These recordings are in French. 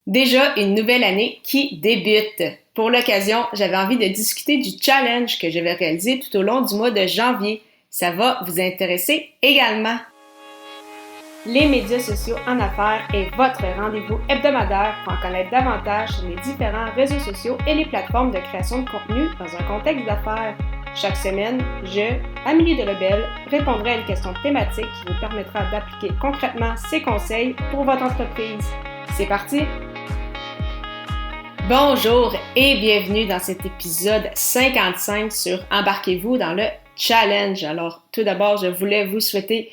Déjà une nouvelle année qui débute. Pour l'occasion, j'avais envie de discuter du challenge que je vais réaliser tout au long du mois de janvier. Ça va vous intéresser également. Les médias sociaux en affaires est votre rendez-vous hebdomadaire pour en connaître davantage sur les différents réseaux sociaux et les plateformes de création de contenu dans un contexte d'affaires. Chaque semaine, je, Amélie Delebel, répondrai à une question thématique qui vous permettra d'appliquer concrètement ces conseils pour votre entreprise. C'est parti! Bonjour et bienvenue dans cet épisode 55 sur Embarquez-vous dans le challenge. Alors, tout d'abord, je voulais vous souhaiter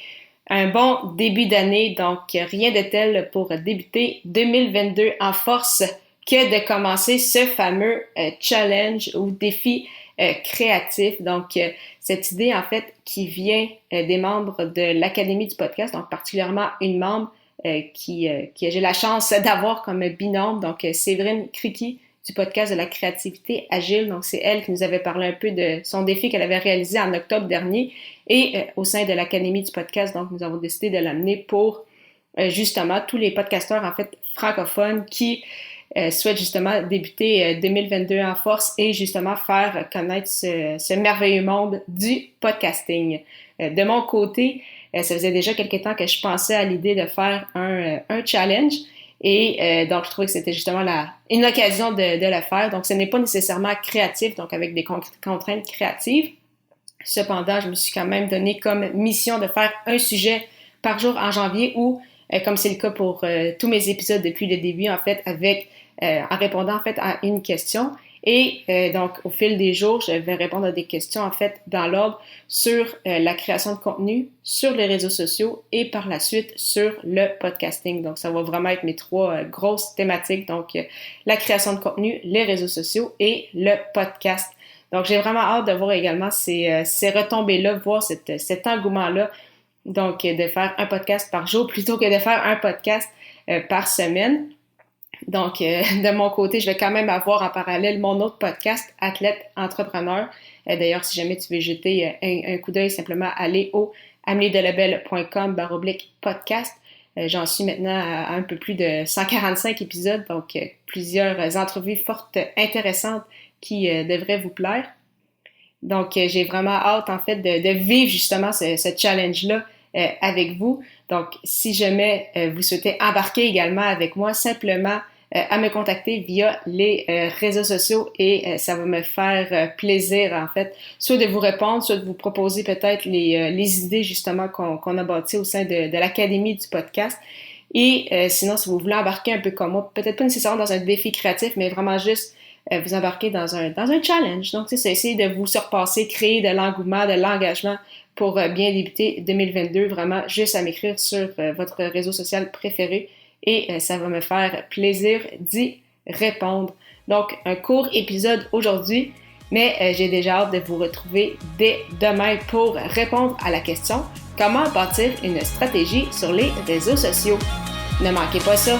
un bon début d'année, donc rien de tel pour débuter 2022 en force que de commencer ce fameux challenge ou défi créatif. Donc, cette idée, en fait, qui vient des membres de l'Académie du podcast, donc particulièrement une membre qui j'ai la chance d'avoir comme binôme, donc Séverine Criqui du podcast de la créativité agile. Donc, c'est elle qui nous avait parlé un peu de son défi qu'elle avait réalisé en octobre dernier et au sein de l'Académie du podcast. Donc, nous avons décidé de l'amener pour justement tous les podcasteurs, en fait, francophones qui souhaitent justement débuter 2022 en force et justement faire connaître ce merveilleux monde du podcasting. De mon côté, ça faisait déjà quelques temps que je pensais à l'idée de faire un challenge et donc je trouvais que c'était justement une occasion de le faire. Donc ce n'est pas nécessairement créatif, donc avec des contraintes créatives. Cependant, je me suis quand même donné comme mission de faire un sujet par jour en janvier ou, comme c'est le cas pour tous mes épisodes depuis le début, en fait, en répondant en fait à une question. Et donc, au fil des jours, je vais répondre à des questions, en fait, dans l'ordre sur la création de contenu, sur les réseaux sociaux et par la suite sur le podcasting. Donc, ça va vraiment être mes trois grosses thématiques. Donc, la création de contenu, les réseaux sociaux et le podcast. Donc, j'ai vraiment hâte de voir également ces retombées-là, voir cet engouement-là. Donc, de faire un podcast par jour plutôt que de faire un podcast par semaine. Donc, de mon côté, je vais quand même avoir en parallèle mon autre podcast, Athlète Entrepreneur. D'ailleurs, si jamais tu veux jeter un coup d'œil, simplement aller au ameliedelebel.com/podcast. J'en suis maintenant à un peu plus de 145 épisodes, donc plusieurs entrevues fortes, intéressantes qui devraient vous plaire. Donc, j'ai vraiment hâte, en fait, de vivre justement ce challenge-là avec vous. Donc, si jamais vous souhaitez embarquer également avec moi, simplement à me contacter via les réseaux sociaux et ça va me faire plaisir, en fait, soit de vous répondre, soit de vous proposer peut-être les idées justement qu'on a bâties au sein de l'Académie du podcast. Et sinon, si vous voulez embarquer un peu comme moi, peut-être pas nécessairement dans un défi créatif, mais vraiment juste vous embarquer dans un challenge. Donc, c'est essayer de vous surpasser, créer de l'engouement, de l'engagement pour bien débuter 2022, vraiment juste à m'écrire sur votre réseau social préféré et ça va me faire plaisir d'y répondre. Donc, un court épisode aujourd'hui, mais j'ai déjà hâte de vous retrouver dès demain pour répondre à la question « Comment bâtir une stratégie sur les réseaux sociaux ?» Ne manquez pas ça!